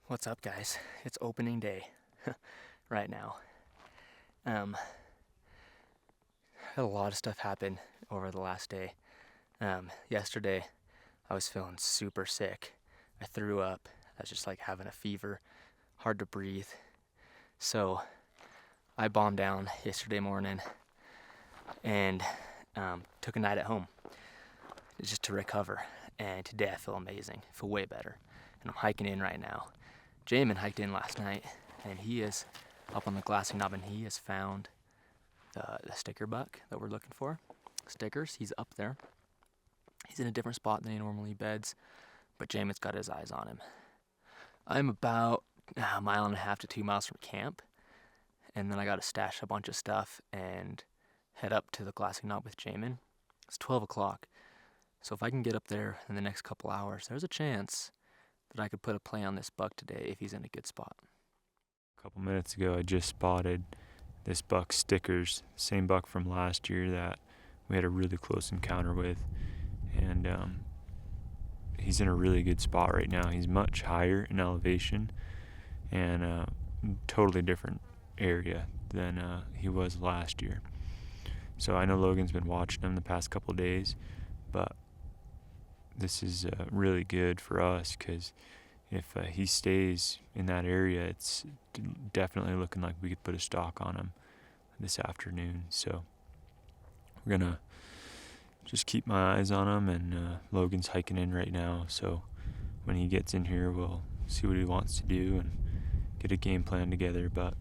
What's up, guys? It's opening day right now. Had a lot of stuff happen over the last day. Yesterday, I was feeling super sick. I threw up. I was just like having a fever, hard to breathe. So I bombed down yesterday morning and took a night at home just to recover. And today I feel amazing. I feel way better. And I'm hiking in right now. Jamin hiked in last night, and he is up on the glassing knob, and he has found the sticker buck that we're looking for. Stickers, he's up there. He's in a different spot than he normally beds, but Jamin's got his eyes on him. I'm about a mile and a half to 2 miles from camp, and then I got to stash a bunch of stuff and head up to the glassing knob with Jamin. It's 12 o'clock, so if I can get up there in the next couple hours, there's a chance that I could put a play on this buck today if he's in a good spot. A couple minutes ago, I just spotted this buck Stickers, same buck from last year that we had a really close encounter with, and he's in a really good spot right now. He's much higher in elevation and totally different area than he was last year. So I know Logan's been watching him the past couple days, but this is really good for us because if he stays in that area, it's definitely looking like we could put a stalk on him this afternoon. So we're going to just keep my eyes on him, and Logan's hiking in right now. So when he gets in here, we'll see what he wants to do and get a game plan together. But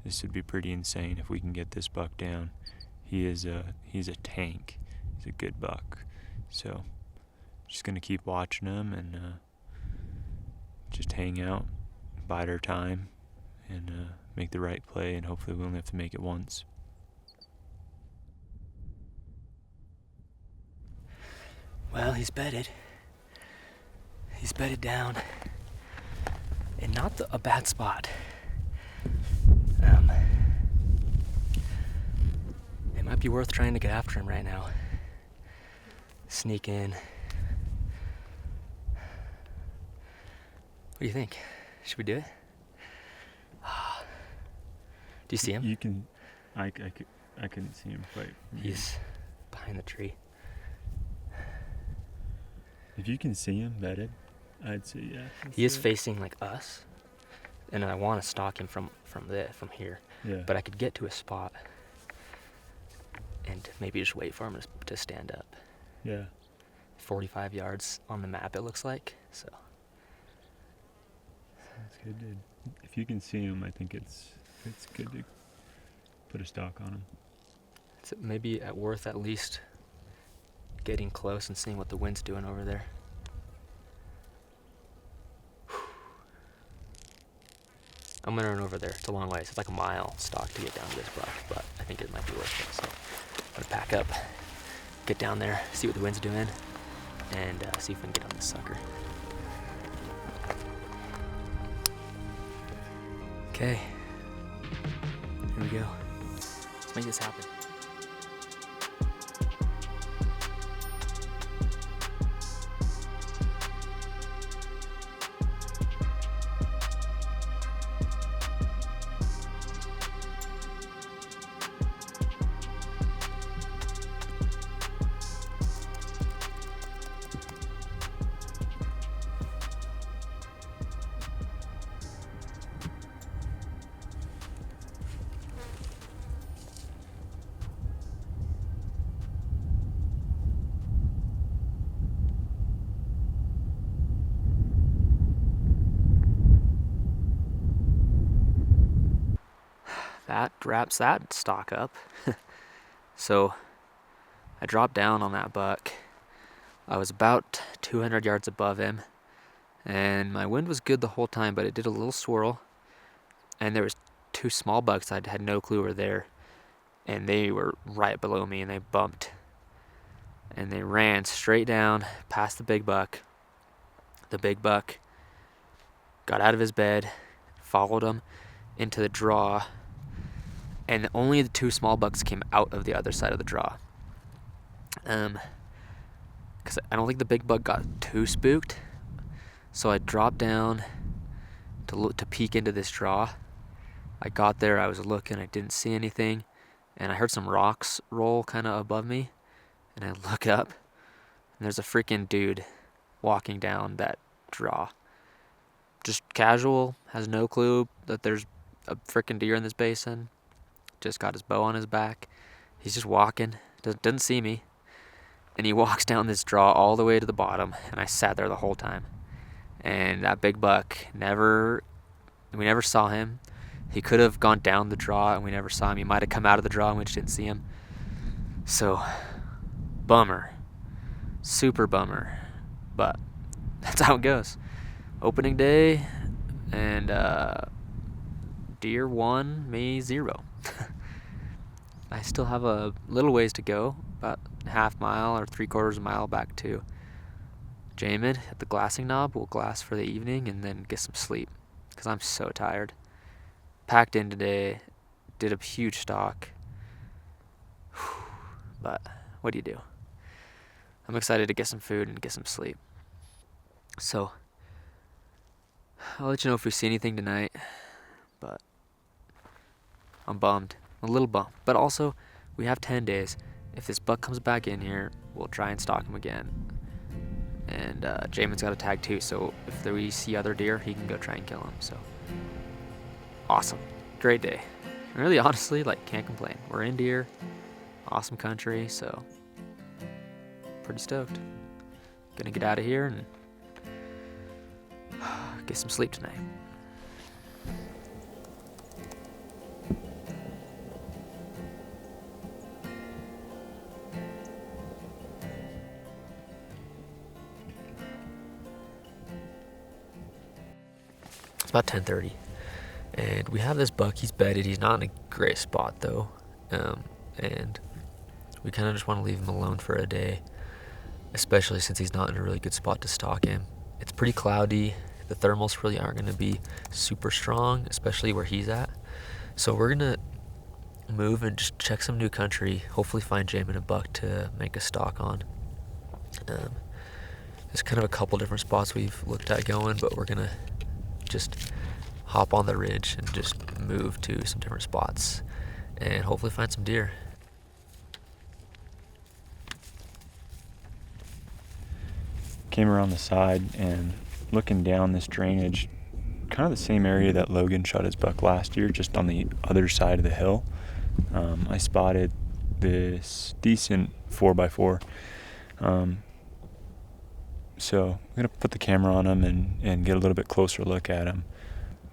this would be pretty insane if we can get this buck down. He's a tank. He's a good buck. So just going to keep watching him and just hang out, bide our time, and make the right play, and hopefully we only have to make it once. Well, he's bedded. He's bedded down in not a bad spot. It might be worth trying to get after him right now. Sneak in. What do you think? Should we do it? Do you see him? You can. I couldn't see him quite. He's behind the tree. If you can see him bedded, I'd say yeah. He is facing like us, and I want to stalk him from here. Yeah. But I could get to a spot and maybe just wait for him to stand up. Yeah. 45 yards on the map, it looks like. So. That's good, dude. If you can see him, I think it's good to put a stalk on him. It's maybe worth at least getting close and seeing what the wind's doing over there. I'm gonna run over there. It's a long ways. It's like a mile stalk to get down to this buck, but I think it might be worth it. So I'm gonna pack up, get down there, see what the wind's doing, and see if we can get on this sucker. Okay, here we go. Let's make this happen. That wraps that stock up. So I dropped down on that buck. I was about 200 yards above him, and my wind was good the whole time, but it did a little swirl, and there was two small bucks I had no clue were there, and they were right below me, and they bumped, and they ran straight down past the big buck. The big buck got out of his bed, followed him into the draw, and only the two small bucks came out of the other side of the draw. Because I don't think the big buck got too spooked, so I dropped down to to peek into this draw. I got there, I was looking, I didn't see anything, and I heard some rocks roll kind of above me, and I look up, and there's a freaking dude walking down that draw. Just casual, has no clue that there's a freaking deer in this basin. Just got his bow on his back. He's just walking, doesn't see me, and he walks down this draw all the way to the bottom, and I sat there the whole time. And that big buck we never saw him. He could have gone down the draw and we never saw him. He might have come out of the draw and we just didn't see him. So, bummer. Super bummer. But that's how it goes. Opening day, and deer 1, me 0. I still have a little ways to go, about half mile or 3/4 mile back to Jamin at the glassing knob. We'll glass for the evening and then get some sleep because I'm so tired. Packed in today, did a huge stalk, but what do you do? I'm excited to get some food and get some sleep. So, I'll let you know if we see anything tonight, but I'm bummed, a little bummed. But also, we have 10 days. If this buck comes back in here, we'll try and stalk him again. And Jamin's got a tag too, so if we see other deer, he can go try and kill him. So, awesome, great day. Really, honestly, can't complain. We're in deer, awesome country, so pretty stoked. Gonna get out of here and get some sleep tonight. It's about 10:30, and we have this buck. He's bedded. He's not in a great spot though, and we kind of just want to leave him alone for a day, especially since he's not in a really good spot to stalk him. It's pretty cloudy. The thermals really aren't going to be super strong, especially where he's at. So we're going to move and just check some new country, hopefully find Jamin a buck to make a stalk on. There's kind of a couple different spots we've looked at going, but we're going to just hop on the ridge and just move to some different spots and hopefully find some deer. Came around the side and looking down this drainage, kind of the same area that Logan shot his buck last year, just on the other side of the hill. I spotted this decent 4x4. So I'm going to put the camera on him and get a little bit closer look at him.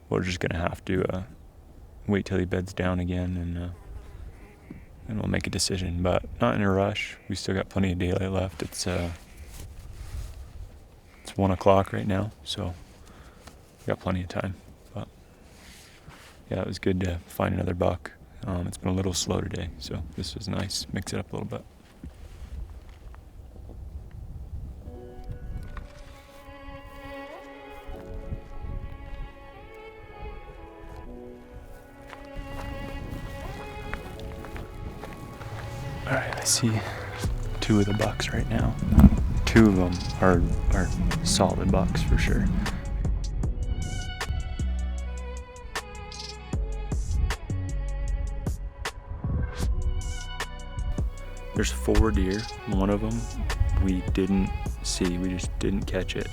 We're just going to have to wait till he beds down again and we'll make a decision, but not in a rush. We still got plenty of daylight left. It's 1 o'clock right now, so we got plenty of time. But yeah, it was good to find another buck. It's been a little slow today, so this was nice. Mix it up a little bit. All right, I see 2 of the bucks right now. 2 of them are solid bucks for sure. There's 4 deer. One of them we didn't see. We just didn't catch it.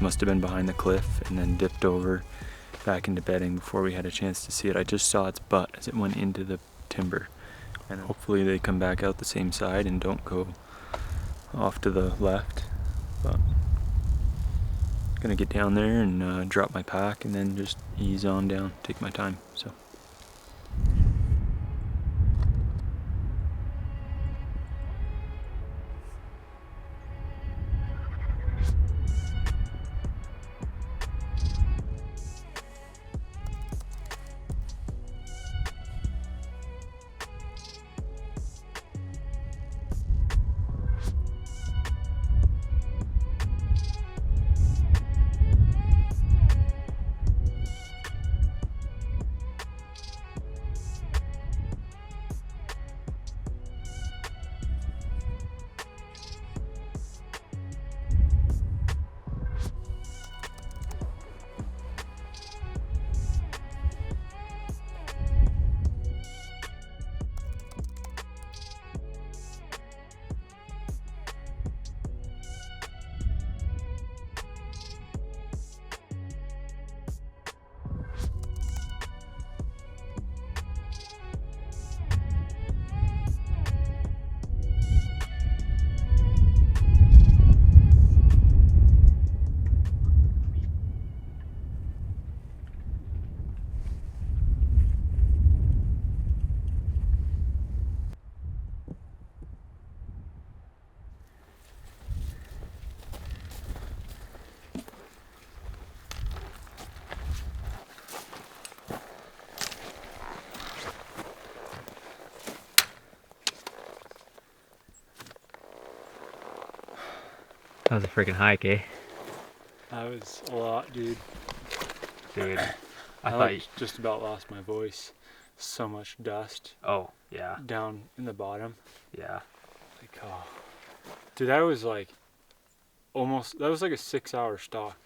Must have been behind the cliff and then dipped over back into bedding before we had a chance to see it. I just saw its butt as it went into the timber. And hopefully they come back out the same side and don't go off to the left. But gonna get down there and drop my pack and then just ease on down, take my time. So That was a freaking hike, eh? That was a lot, dude. Dude, I thought like just about lost my voice. So much dust. Oh, yeah. Down in the bottom. Yeah. Like, oh. Dude, that was like almost, that was like a 6-hour stalk.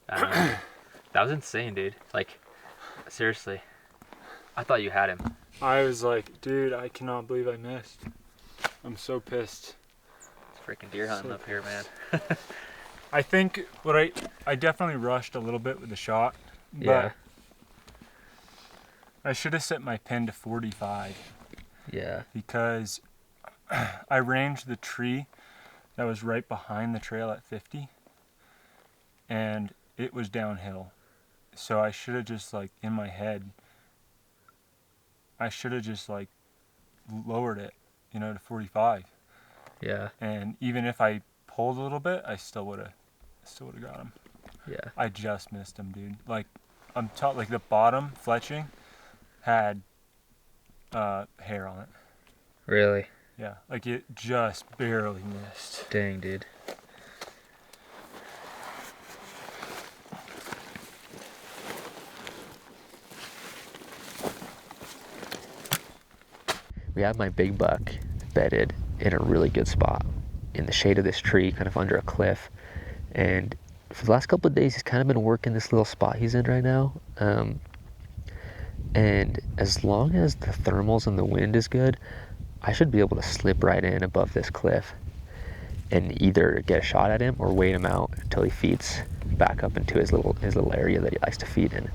I know. That was insane, dude. Like, seriously. I thought you had him. I was like, dude, I cannot believe I missed. I'm so pissed. It's freaking deer hunting up here, man. I think what I definitely rushed a little bit with the shot. But Yeah. I should have set my pin to 45. Yeah. Because I ranged the tree that was right behind the trail at 50. And it was downhill. So I should have just, like, in my head, I should have just, like, lowered it, you know, to 45. Yeah. And even if I pulled a little bit, I still would have got him. Yeah. I just missed him, dude. Like, like the bottom fletching had hair on it. Really? Yeah, like it just barely missed. Dang, dude. We have my big buck bedded in a really good spot in the shade of this tree, kind of under a cliff. And for the last couple of days, he's kind of been working this little spot he's in right now. And as long as the thermals and the wind is good, I should be able to slip right in above this cliff and either get a shot at him or wait him out until he feeds back up into his little area that he likes to feed in.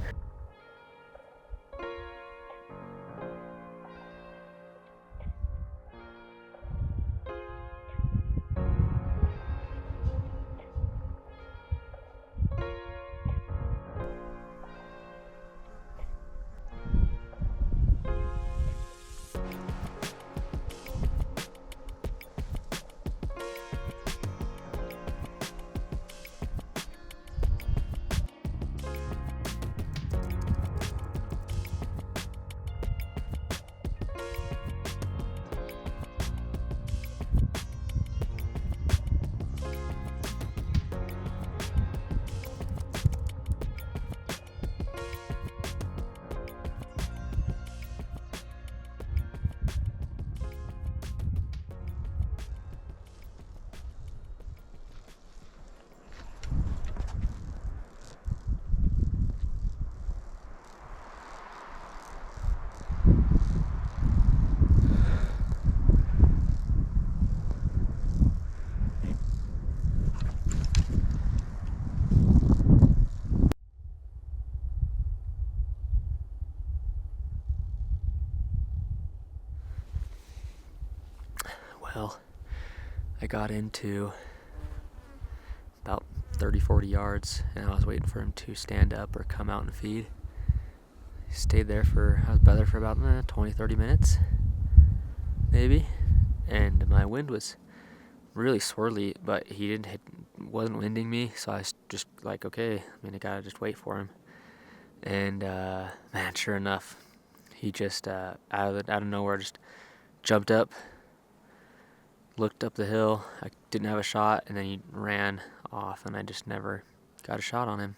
Well, I got into about 30-40 yards and I was waiting for him to stand up or come out and feed. He stayed there I was there for about 20-30 minutes maybe, and my wind was really swirly, but he wasn't winding me, so I was just like, okay, I gotta just wait for him. And man, sure enough, he just out of nowhere just jumped up, looked up the hill. I didn't have a shot, and then he ran off, and I just never got a shot on him.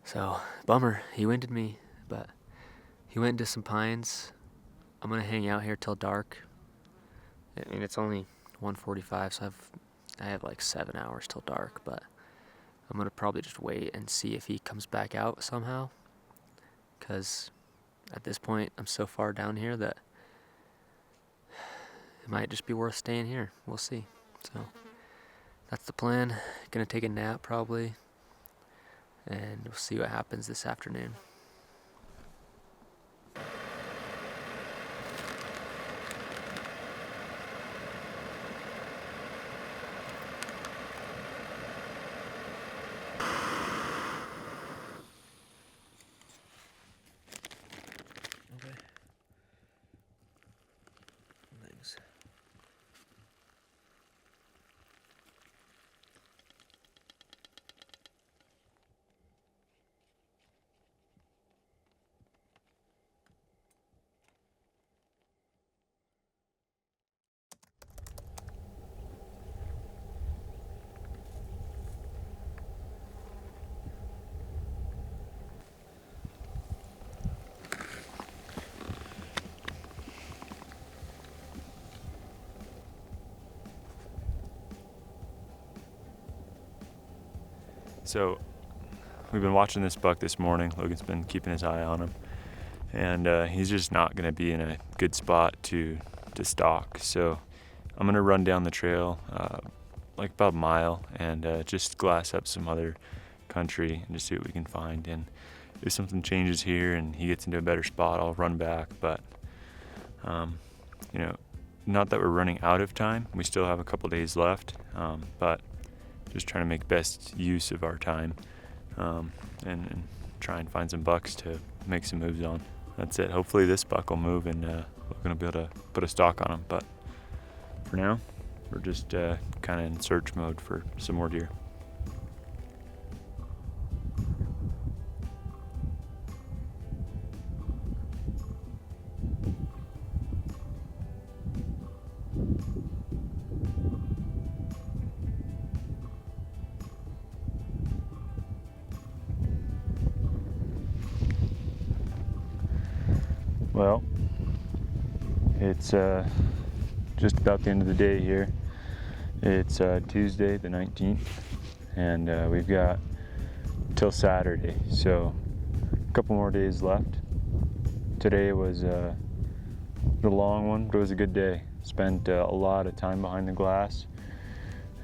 So, bummer. He winded me, but he went into some pines. I'm gonna hang out here till dark. I mean, it's only 1:45, so I have like 7 hours till dark, but I'm gonna probably just wait and see if he comes back out somehow, because at this point I'm so far down here that it might just be worth staying here. We'll see. So that's the plan. Gonna take a nap probably, and we'll see what happens this afternoon. Okay. Thanks. So we've been watching this buck this morning. Logan's been keeping his eye on him, and he's just not going to be in a good spot to stalk. So I'm going to run down the trail like about a mile and just glass up some other country and just see what we can find. And if something changes here and he gets into a better spot, I'll run back. But not that we're running out of time. We still have a couple days left, but just trying to make best use of our time and try and find some bucks to make some moves on. That's it. Hopefully this buck will move and we're going to be able to put a stalk on him. But for now, we're just kind of in search mode for some more deer. Well, it's just about the end of the day here. It's Tuesday the 19th, and we've got till Saturday, so a couple more days left. Today was the long one, but it was a good day. Spent a lot of time behind the glass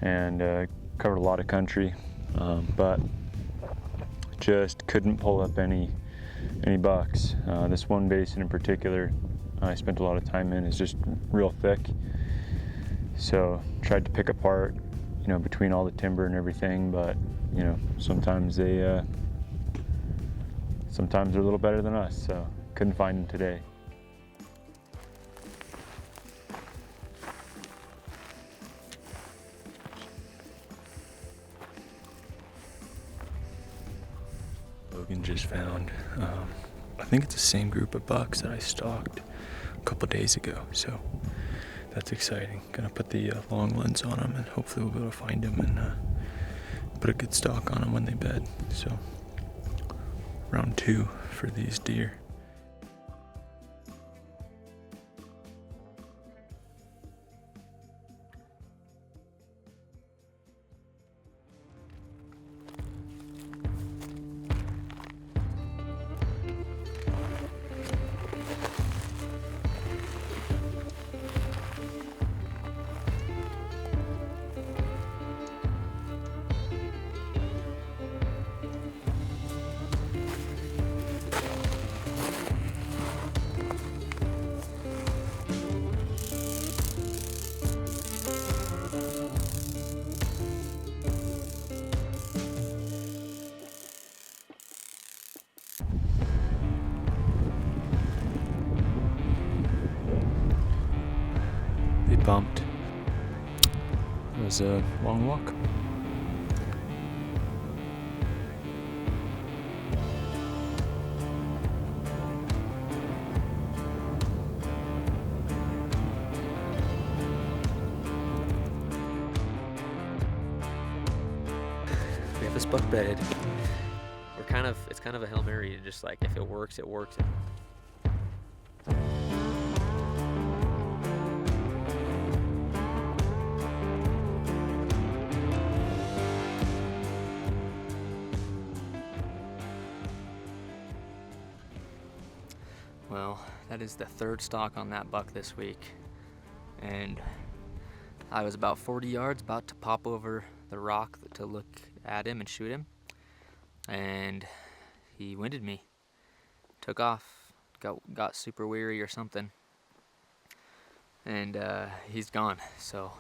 and covered a lot of country, but just couldn't pull up any bucks. This one basin in particular I spent a lot of time in is just real thick, so tried to pick apart between all the timber and everything, but sometimes they're a little better than us, so couldn't find them today. Logan just found, I think it's the same group of bucks that I stalked a couple days ago, so that's exciting. Gonna put the long lens on them and hopefully we'll be able to find them and put a good stalk on them when they bed. So round 2 for these deer. Bumped. It was a long walk. We have this buck bedded. It's kind of a Hail Mary, just like if it works, it works. Well, that is the 3rd stalk on that buck this week, and I was about 40 yards, about to pop over the rock to look at him and shoot him, and he winded me, took off, got super weary or something, and he's gone. So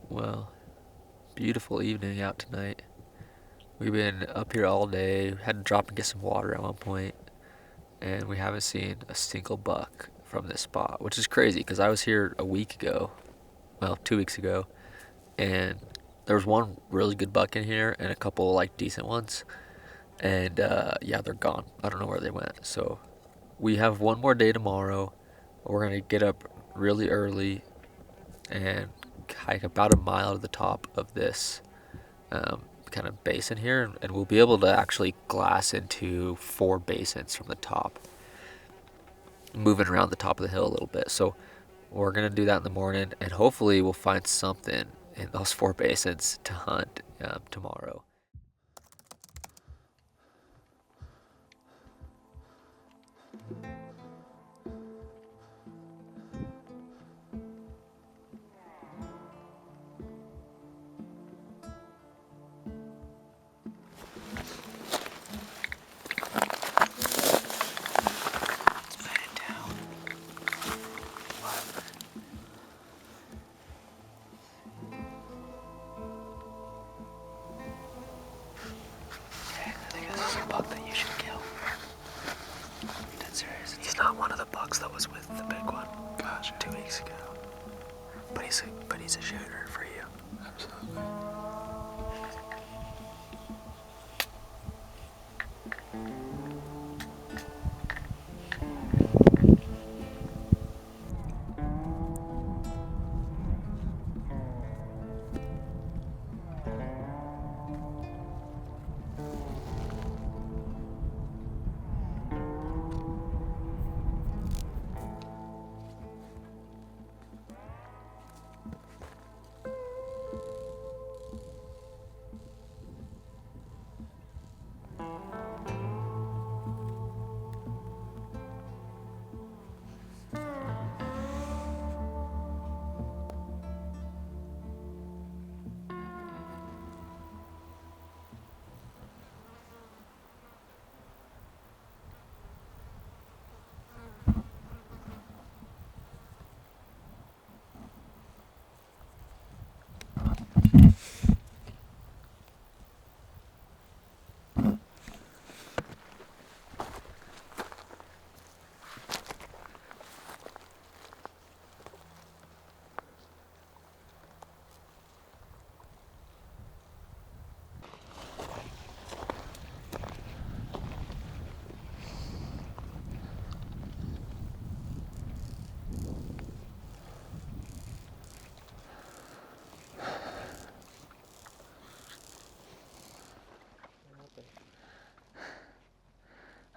well, beautiful evening out tonight. We've been up here all day, had to drop and get some water at one point, and we haven't seen a single buck from this spot, which is crazy because I was here a week ago, well, 2 weeks ago, and there was one really good buck in here and a couple like decent ones, and yeah, they're gone. I don't know where they went. So we have one more day tomorrow. We're gonna get up really early and hike about a mile to the top of this kind of basin here, and we'll be able to actually glass into 4 basins from the top, moving around the top of the hill a little bit. So we're gonna do that in the morning, and hopefully we'll find something in those 4 basins to hunt tomorrow. He's not one of the bucks that was with the big one. Gotcha. 2 weeks ago. But he's a shooter for you. Absolutely.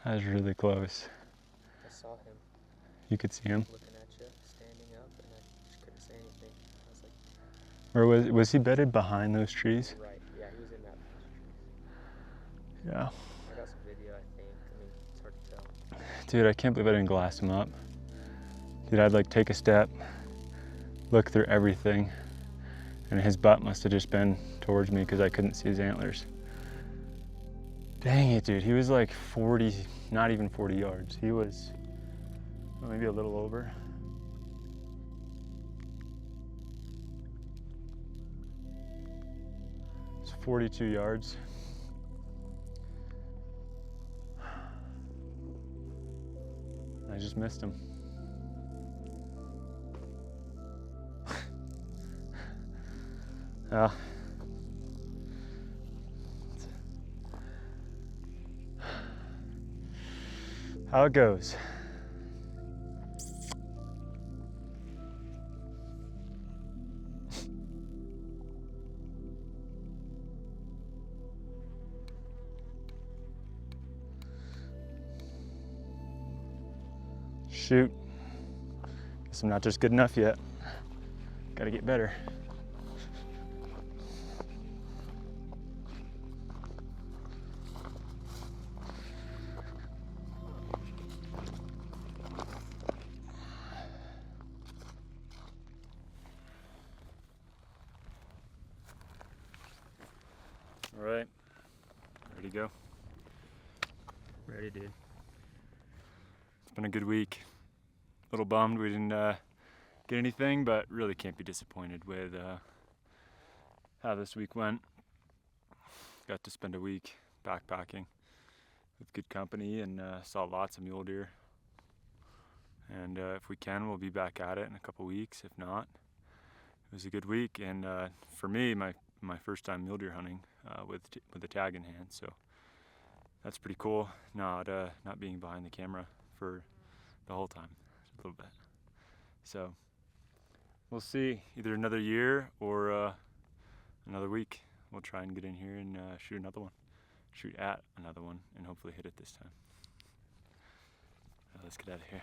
That was really close. I saw him You could see him. looking at you, standing up, and I just couldn't say anything. I was like, Or was he bedded behind those trees? right, yeah, he was in that bunch of trees. Yeah. I got some video, I think. I mean, it's hard to tell. Dude, I can't believe I didn't glass him up. Dude, I'd like take a step, look through everything, and his butt must have just been towards me because I couldn't see his antlers. Dang it, dude. He was like 40, not even 40 yards. He was maybe a little over. It's 42 yards. I just missed him. Yeah. How it goes. Shoot. Guess I'm not just good enough yet. Gotta get better. All right, ready to go? Ready, dude. It's been a good week. A little bummed we didn't get anything, but really can't be disappointed with how this week went. Got to spend a week backpacking with good company and saw lots of mule deer. And if we can, we'll be back at it in a couple weeks. If not, it was a good week. And for me, my first time mule deer hunting with a tag in hand. So that's pretty cool. Not being behind the camera for the whole time, a little bit. So we'll see, either another year or another week. We'll try and get in here and shoot at another one, and hopefully hit it this time. Let's get out of here.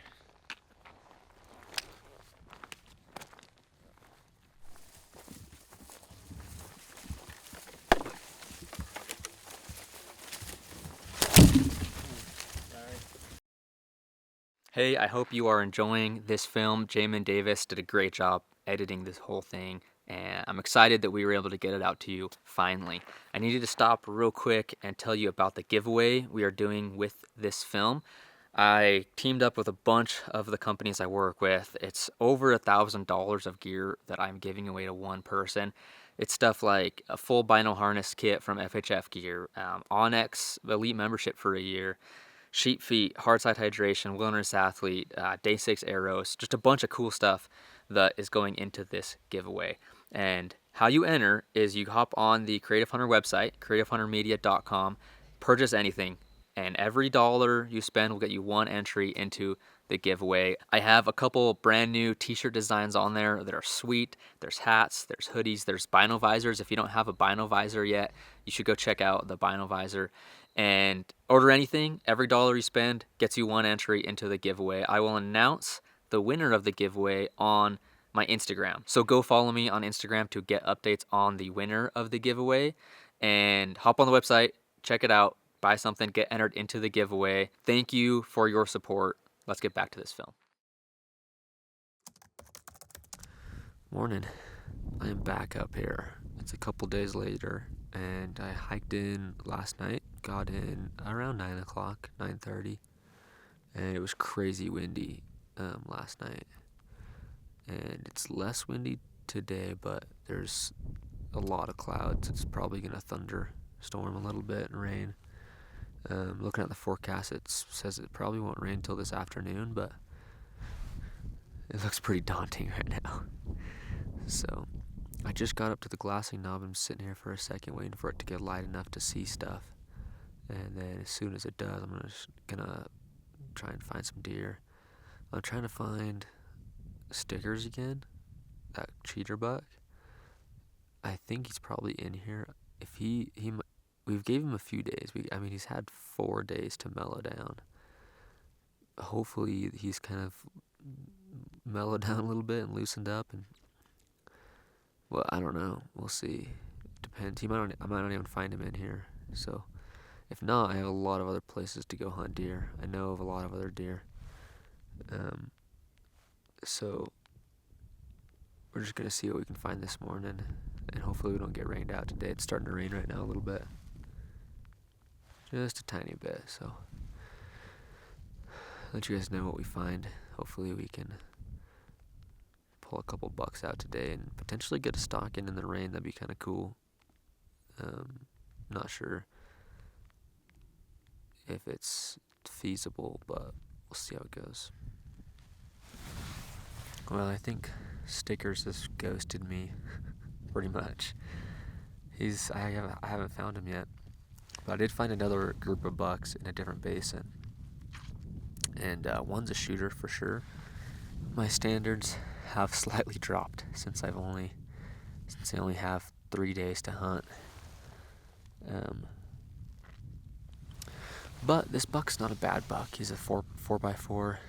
Hey, I hope you are enjoying this film. Jamin Davis did a great job editing this whole thing, and I'm excited that we were able to get it out to you finally. I needed to stop real quick and tell you about the giveaway we are doing with this film. I teamed up with a bunch of the companies I work with. It's over $1,000 of gear that I'm giving away to one person. It's stuff like a full Bino harness kit from FHF Gear, Onyx Elite membership for a year, Sheep Feet, Hardside Hydration, Wilderness Athlete, Day 6 arrows, just a bunch of cool stuff that is going into this giveaway. And how you enter is you hop on the Creative Hunter website, creativehuntermedia.com, purchase anything, and every dollar you spend will get you one entry into the giveaway. I have a couple brand new t-shirt designs on there that are sweet. There's hats, there's hoodies, there's Bino visors. If you don't have a Bino visor yet, you should go check out the Bino visor. And order anything. Every dollar you spend gets you one entry into the giveaway. I will announce the winner of the giveaway on my Instagram. So go follow me on Instagram to get updates on the winner of the giveaway. And hop on the website, check it out, buy something, get entered into the giveaway. Thank you for your support. Let's get back to this film. Morning. I am back up here. It's a couple days later, and I hiked in last night. Got in around 9 o'clock, 9:30, and it was crazy windy last night. And it's less windy today, but there's a lot of clouds. It's probably gonna thunderstorm a little bit and rain. Looking at the forecast, it says it probably won't rain till this afternoon, but it looks pretty daunting right now. So I just got up to the glassing knob. I'm sitting here for a second waiting for it to get light enough to see stuff. And then as soon as it does, I'm gonna try and find some deer. I'm trying to find stickers again. That cheater buck. I think he's probably in here. If we've gave him a few days. He's had 4 days to mellow down. Hopefully he's kind of mellowed down a little bit and loosened up. And well, I don't know. We'll see. Depends. I might not even find him in here. So. If not, I have a lot of other places to go hunt deer. I know of a lot of other deer. So we're just going to see what we can find this morning. And hopefully we don't get rained out today. It's starting to rain right now a little bit. Just a tiny bit. So let you guys know what we find. Hopefully we can pull a couple bucks out today and potentially get a stalk in the rain. That'd be kind of cool. Not sure if it's feasible, but we'll see how it goes. Well, I think Stickers has ghosted me pretty much. I haven't found him yet, but I did find another group of bucks in a different basin, and one's a shooter for sure. My standards have slightly dropped since I only have 3 days to hunt. But this buck's not a bad buck. He's a 4x4.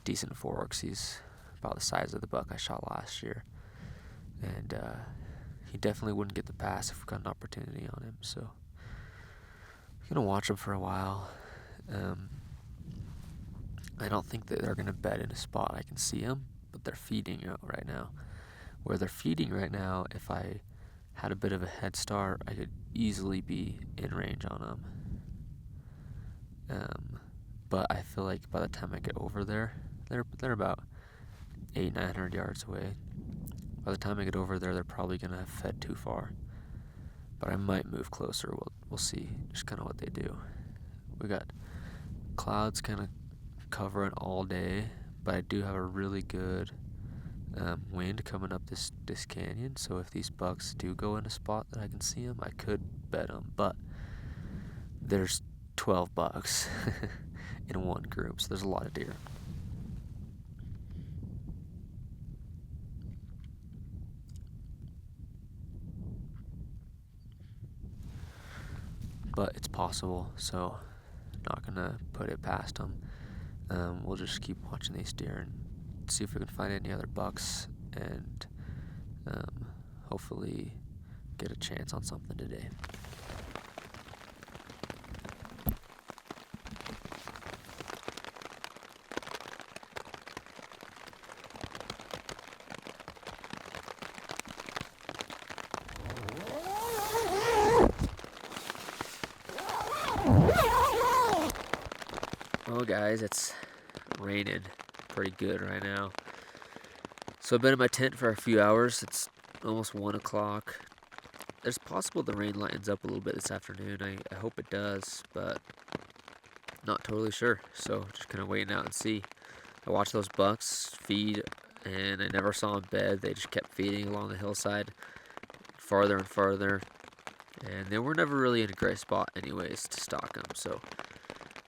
Decent forks. He's about the size of the buck I shot last year. And he definitely wouldn't get the pass if we got an opportunity on him. So I'm going to watch him for a while. I don't think that they're going to bed in a spot I can see him, but they're feeding right now. Where they're feeding right now, if I had a bit of a head start, I could easily be in range on them. But I feel like by the time I get over there, they're about 800-900 yards away. By the time I get over there, they're probably gonna have fed too far. But I might move closer. We'll see. Just kind of what they do. We got clouds kind of covering all day, but I do have a really good wind coming up this canyon. So if these bucks do go in a spot that I can see them, I could bet them. But there's 12 bucks in one group, so there's a lot of deer. But it's possible, so not gonna put it past them. We'll just keep watching these deer and see if we can find any other bucks, and hopefully get a chance on something today. Well, guys, it's raining pretty good right now. So I've been in my tent for a few hours. It's almost 1 o'clock. There's possible the rain lightens up a little bit this afternoon. I hope it does, but not totally sure. So just kind of waiting out and see. I watched those bucks feed, and I never saw them bed. They just kept feeding along the hillside, farther and farther. And they were never really in a great spot anyways to stalk them. So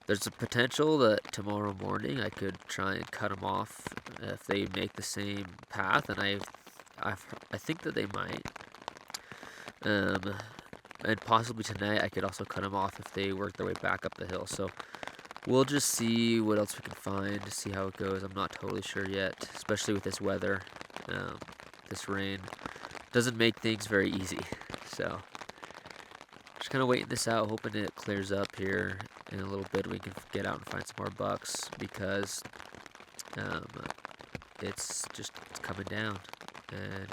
there's a potential that tomorrow morning I could try and cut them off if they make the same path, and I think that they might. And possibly tonight I could also cut them off if they work their way back up the hill. So we'll just see what else we can find to see how it goes. I'm not totally sure yet, especially with this weather. This rain doesn't make things very easy. So just kind of waiting this out, hoping it clears up here in a little bit. We can get out and find some more bucks, because it's coming down, and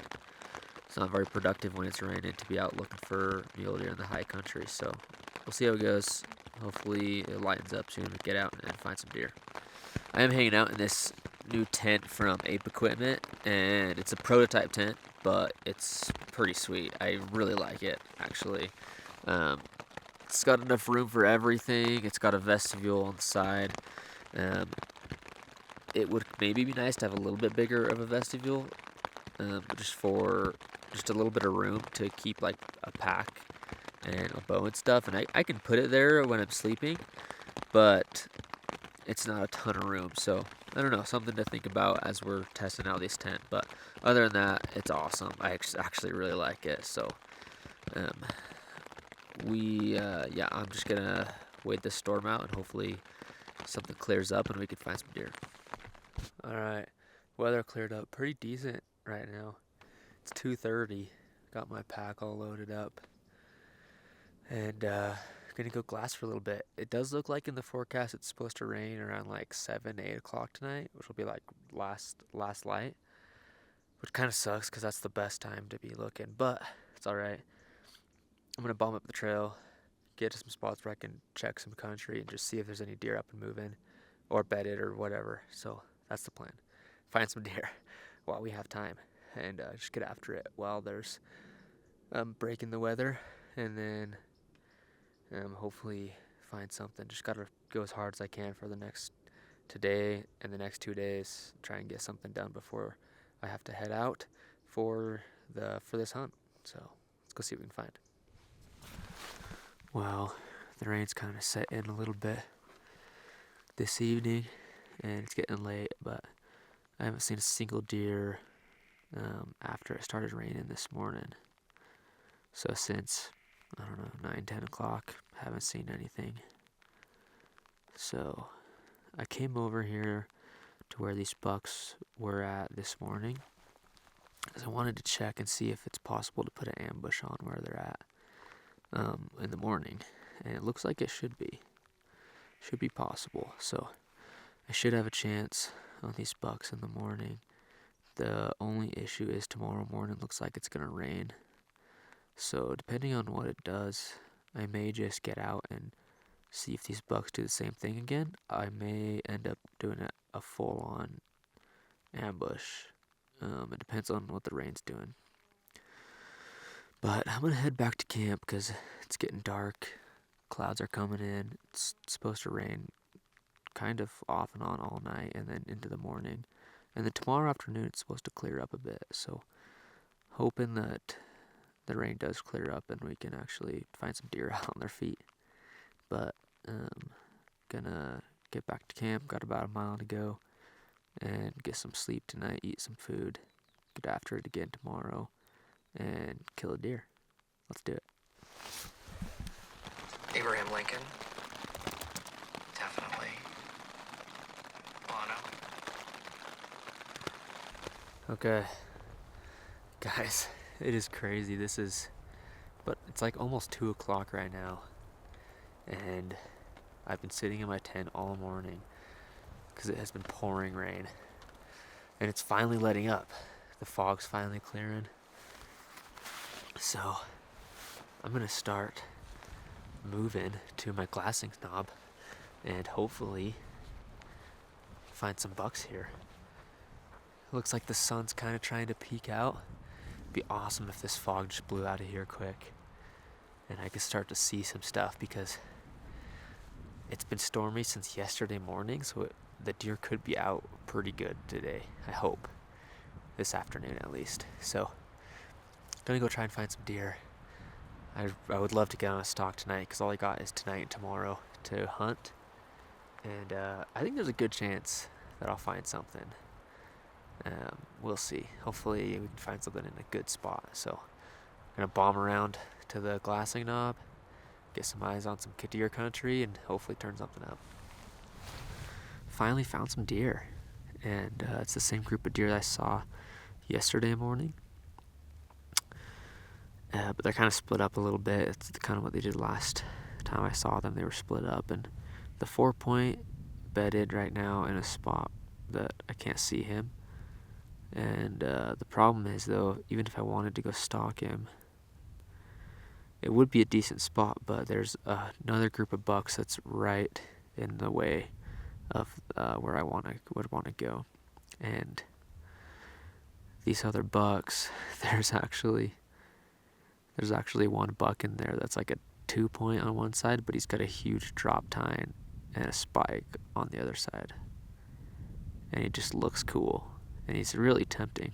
it's not very productive when it's raining to be out looking for mule deer in the high country. So we'll see how it goes. Hopefully it lightens up soon. We get out and find some deer. I am hanging out in this new tent from Ape Equipment, and it's a prototype tent, but it's pretty sweet. I really like it, actually. It's got enough room for everything. It's got a vestibule on the side. It would maybe be nice to have a little bit bigger of a vestibule, just a little bit of room to keep like a pack and a bow and stuff. And I can put it there when I'm sleeping, but it's not a ton of room. So I don't know, something to think about as we're testing out this tent. But other than that, it's awesome. I actually really like it. So I'm just gonna wait this storm out, and hopefully something clears up and we can find some deer. Alright, weather cleared up pretty decent right now. It's 2:30. Got my pack all loaded up, and gonna go glass for a little bit. It does look like in the forecast it's supposed to rain around like 7-8 o'clock tonight, which will be like last light, which kind of sucks because that's the best time to be looking, but it's alright. I'm gonna bomb up the trail, get to some spots where I can check some country and just see if there's any deer up and moving, or bedded or whatever. So that's the plan. Find some deer while we have time, and just get after it while there's breaking the weather, and then hopefully find something. Just gotta go as hard as I can for today and the next 2 days. Try and get something done before I have to head out for this hunt. So let's go see what we can find. Well, the rain's kind of set in a little bit this evening, and it's getting late, but I haven't seen a single deer after it started raining this morning. So since, 9-10 o'clock, I haven't seen anything. So I came over here to where these bucks were at this morning, because I wanted to check and see if it's possible to put an ambush on where they're at in the morning, and it looks like it should be possible. So I should have a chance on these bucks in the morning. The only issue is tomorrow morning looks like it's gonna rain, so depending on what it does, I may just get out and see if these bucks do the same thing again. I may end up doing a full-on ambush. It depends on what the rain's doing. But I'm gonna head back to camp because it's getting dark. Clouds are coming in. It's supposed to rain kind of off and on all night, and then into the morning. And then tomorrow afternoon it's supposed to clear up a bit. So hoping that the rain does clear up and we can actually find some deer out on their feet. but gonna get back to camp. Got about a mile to go, and get some sleep tonight, eat some food, get after it again tomorrow, and kill a deer. Let's do it. Abraham Lincoln. Definitely. Bono. Okay. Guys, it is crazy. But it's like almost 2 o'clock right now. And I've been sitting in my tent all morning because it has been pouring rain. And it's finally letting up. The fog's finally clearing. So I'm going to start moving to my glassing knob and hopefully find some bucks here. Looks like the sun's kind of trying to peek out. It'd be awesome if this fog just blew out of here quick and I could start to see some stuff, because it's been stormy since yesterday morning, so the deer could be out pretty good today, I hope. This afternoon at least. So gonna go try and find some deer. I would love to get on a stalk tonight, because all I got is tonight and tomorrow to hunt. And I think there's a good chance that I'll find something. We'll see. Hopefully we can find something in a good spot. So I'm gonna bomb around to the glassing knob, get some eyes on some deer country, and hopefully turn something up. Finally found some deer, and it's the same group of deer that I saw yesterday morning. But they're kind of split up a little bit. It's kind of what they did last time I saw them. They were split up, and the 4-point bedded right now in a spot that I can't see him. And the problem is, though, even if I wanted to go stalk him, it would be a decent spot, but there's another group of bucks that's right in the way of where I would want to go. And these other bucks, there's actually one buck in there that's like a 2-point on one side, but he's got a huge drop tine and a spike on the other side. And he just looks cool, and he's really tempting.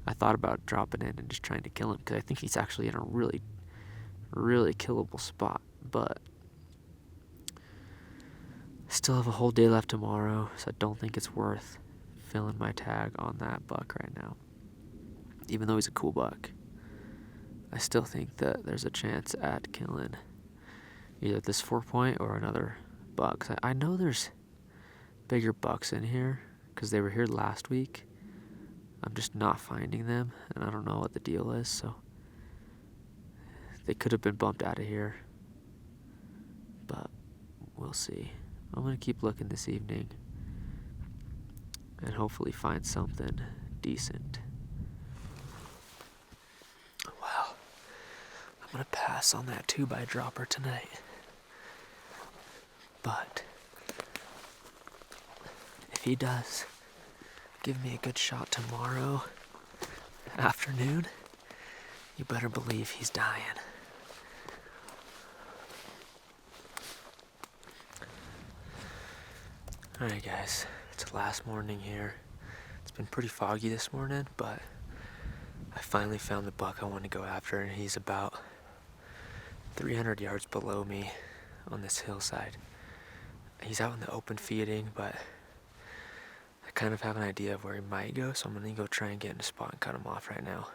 I thought about dropping in and just trying to kill him, because I think he's actually in a really, really killable spot. But still have a whole day left tomorrow, so I don't think it's worth filling my tag on that buck right now. Even though he's a cool buck, I still think that there's a chance at killing either this 4-point or another buck. I know there's bigger bucks in here, because they were here last week. I'm just not finding them, and I don't know what the deal is, so they could have been bumped out of here, but we'll see. I'm going to keep looking this evening and hopefully find something decent. Wow. I'm going to pass on that 2x dropper tonight. But if he does give me a good shot tomorrow afternoon, you better believe he's dying. Alright guys, it's the last morning here. It's been pretty foggy this morning, but I finally found the buck I want to go after, and he's about 300 yards below me on this hillside. He's out in the open feeding, but I kind of have an idea of where he might go, so I'm going to go try and get in a spot and cut him off right now.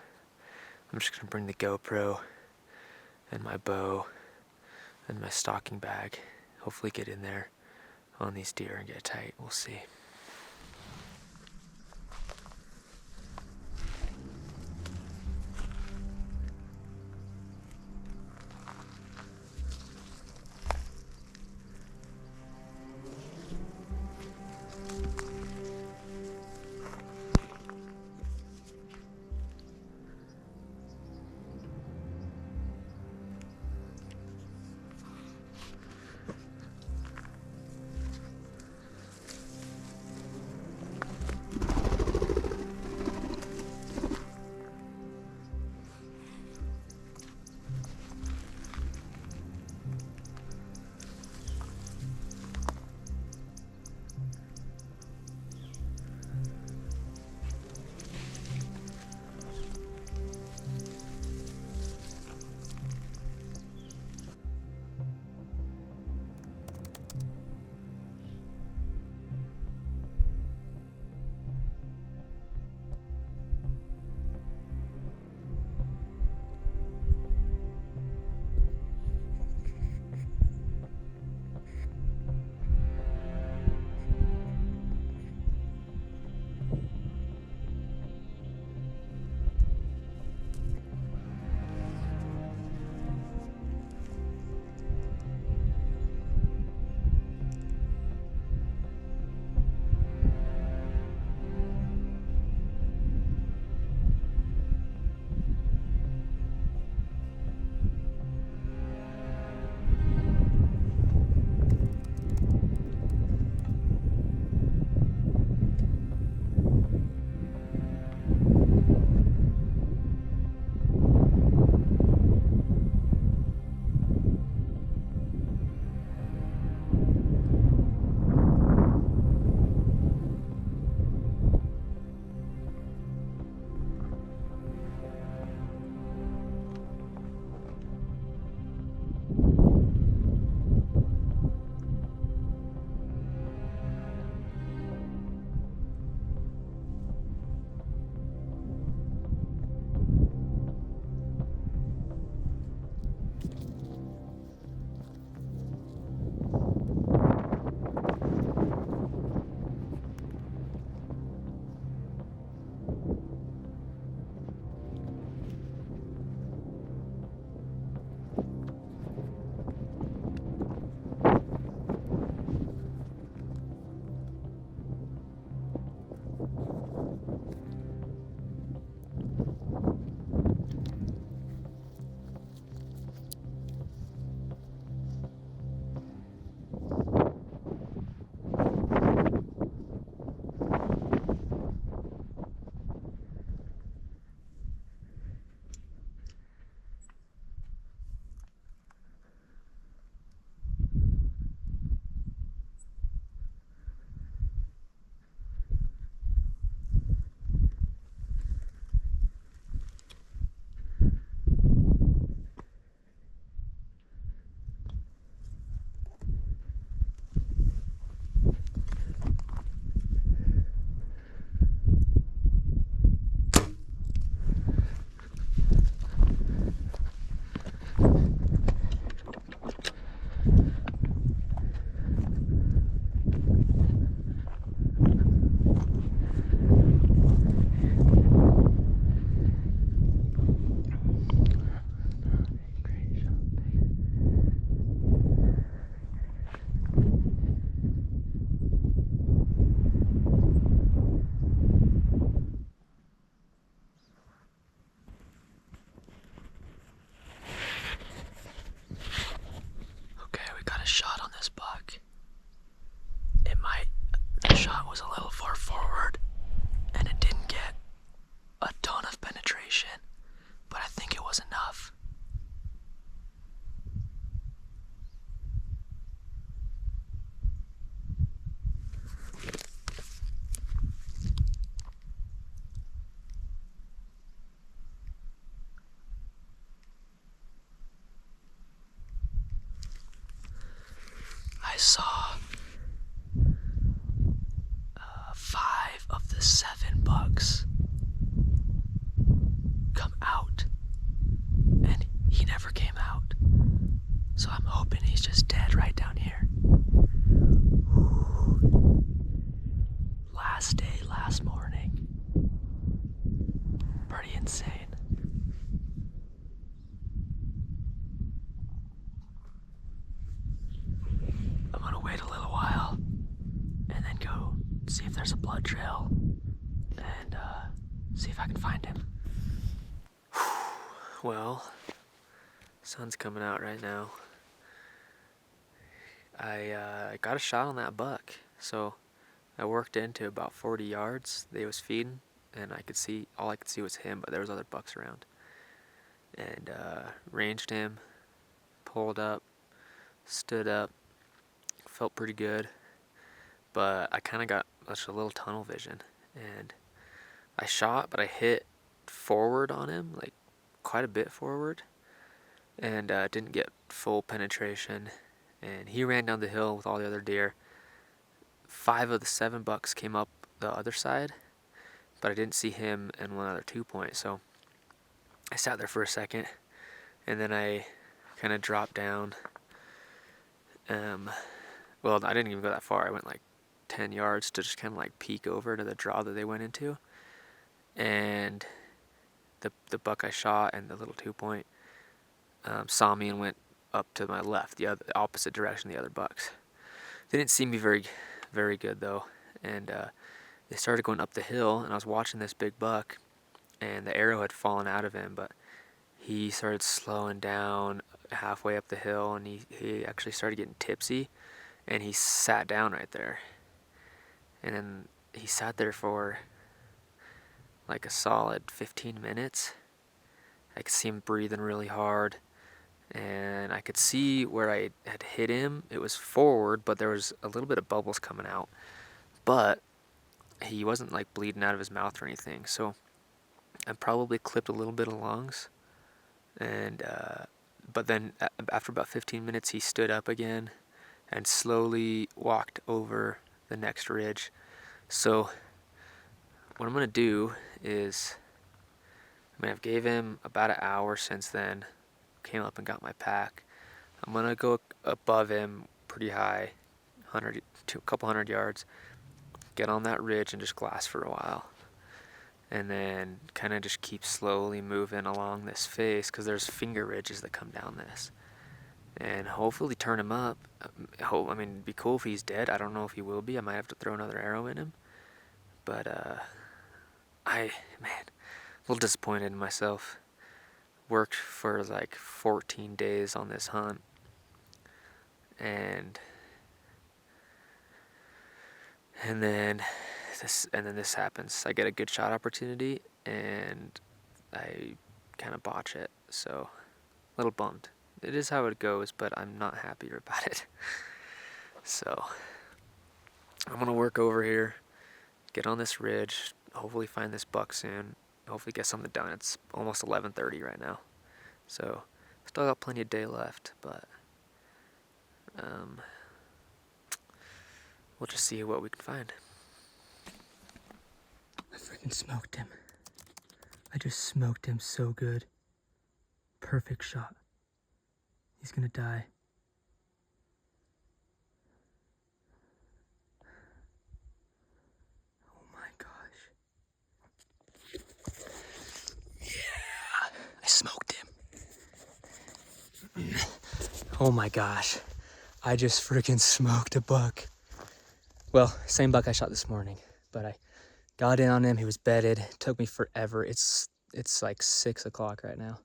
I'm just going to bring the GoPro and my bow and my stalking bag, hopefully get in there on these deer and get tight. We'll see. the 7 bucks come out, and he never came out. So I'm hoping he's just dead right down here. Whew. Last day, last morning. Pretty insane. I'm gonna wait a little while and then go see if there's a blood trail and see if I can find him. Well, sun's coming out right now. I got a shot on that buck, so I worked into about 40 yards. They was feeding, and all I could see was him, but there was other bucks around. And ranged him, pulled up, stood up, felt pretty good, but I kind of got a little tunnel vision, and I shot, but I hit forward on him, like quite a bit forward, and didn't get full penetration. And he ran down the hill with all the other deer. 5 of the 7 bucks came up the other side, but I didn't see him and one other 2-point. So I sat there for a second, and then I kind of dropped down. Well, I didn't even go that far. I went like 10 yards to just kind of like peek over to the draw that they went into. And the buck I shot and the little 2-point saw me and went up to my left, the opposite direction of the other bucks. They didn't see me very, very good though, and they started going up the hill, and I was watching this big buck, and the arrow had fallen out of him, but he started slowing down halfway up the hill, and he actually started getting tipsy, and he sat down right there. And then he sat there for like a solid 15 minutes. I could see him breathing really hard, and I could see where I had hit him. It was forward, but there was a little bit of bubbles coming out, but he wasn't like bleeding out of his mouth or anything. So I probably clipped a little bit of lungs, and but then after about 15 minutes he stood up again and slowly walked over the next ridge. So what I'm gonna do is, I've gave him about an hour since then. Came up and got my pack. I'm gonna go above him pretty high, a couple hundred yards, get on that ridge and just glass for a while, and then kind of just keep slowly moving along this face, because there's finger ridges that come down this, and hopefully turn him up. It'd be cool if he's dead. I don't know if he will be. I might have to throw another arrow in him, but a little disappointed in myself. Worked for like 14 days on this hunt, and then this happens. I get a good shot opportunity and I kind of botch it, so a little bummed. It is how it goes, but I'm not happier about it. So I'm gonna work over here, get on this ridge, hopefully find this buck soon, hopefully get something done. It's almost 11:30 right now, so still got plenty of day left, but we'll just see what we can find. I freaking smoked him. I just smoked him so good. Perfect shot. He's gonna die. Oh my gosh. Yeah, I smoked him. Oh my gosh. I just freaking smoked a buck. Well, same buck I shot this morning, but I got in on him. He was bedded. It took me forever. It's like 6 o'clock right now.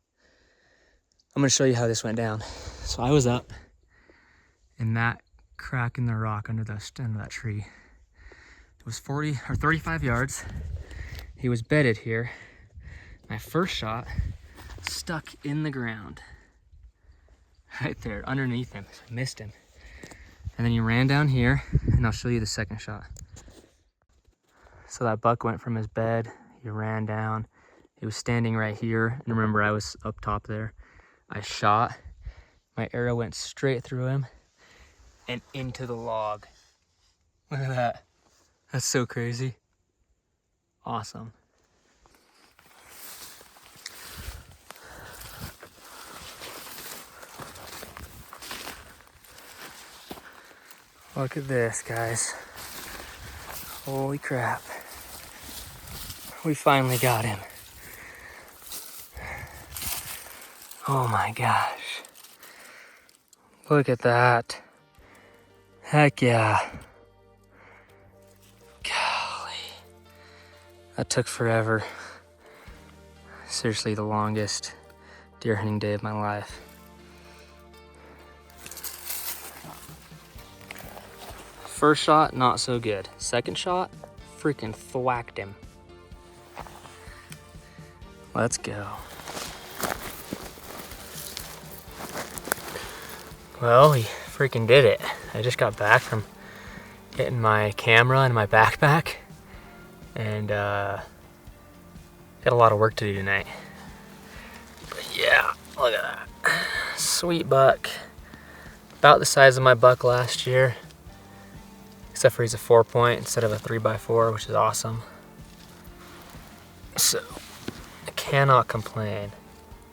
I'm gonna show you how this went down. So I was up in that crack in the rock under that tree. It was 40 or 35 yards. He was bedded here. My first shot stuck in the ground, right there underneath him. I missed him. And then he ran down here, and I'll show you the second shot. So that buck went from his bed, he ran down, he was standing right here, and remember I was up top there. I shot, my arrow went straight through him and into the log. Look at that. That's so crazy. Awesome. Look at this, guys. Holy crap. We finally got him. Oh my gosh. Look at that. Heck yeah. Golly. That took forever. Seriously, the longest deer hunting day of my life. First shot, not so good. Second shot, freaking thwacked him. Let's go. Well, we freaking did it. I just got back from getting my camera and my backpack, and got a lot of work to do tonight. But yeah, look at that. Sweet buck. About the size of my buck last year, except for he's a 4-point instead of a 3x4, which is awesome. So, I cannot complain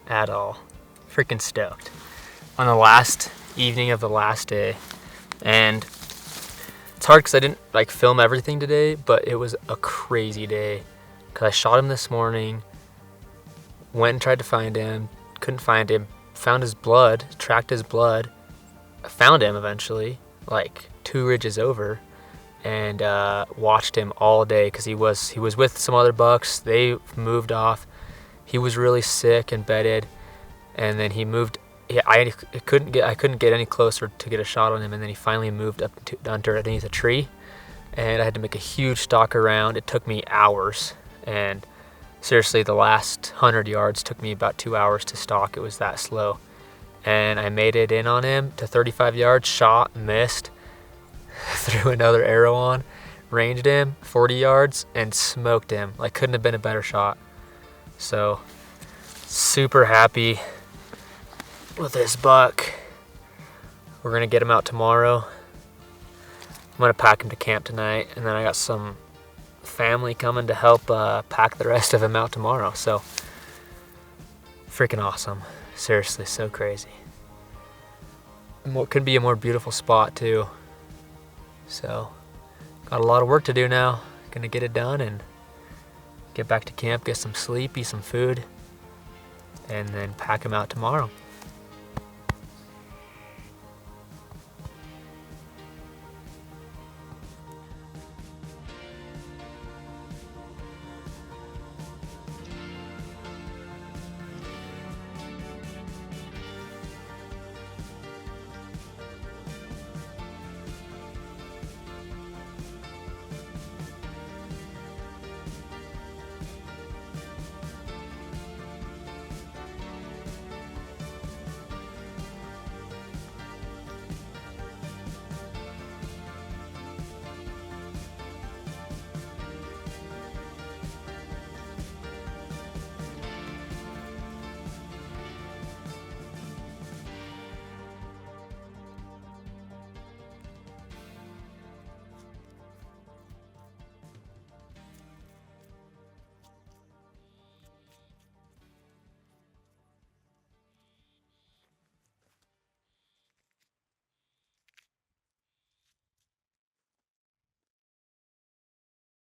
at all. Freaking stoked. On the last evening of the last day, and it's hard because I didn't like film everything today, but it was a crazy day because I shot him this morning, went and tried to find him, couldn't find him, found his blood, tracked his blood, found him eventually, like 2 ridges over, and watched him all day because he was with some other bucks. They moved off. He was really sick and bedded, and then he moved. I couldn't get any closer to get a shot on him, and then he finally moved up to underneath a tree, and I had to make a huge stalk around. It took me hours, and seriously, the last 100 yards took me about 2 hours to stalk. It was that slow, and I made it in on him to 35 yards, shot, missed, threw another arrow on, ranged him 40 yards, and smoked him. Like, couldn't have been a better shot. So, super happy with this buck. We're gonna get him out tomorrow. I'm gonna pack him to camp tonight, and then I got some family coming to help pack the rest of him out tomorrow. So freaking awesome. Seriously, so crazy. And what could be a more beautiful spot too. So got a lot of work to do now. Gonna get it done and get back to camp, get some sleep, eat some food, and then pack him out tomorrow.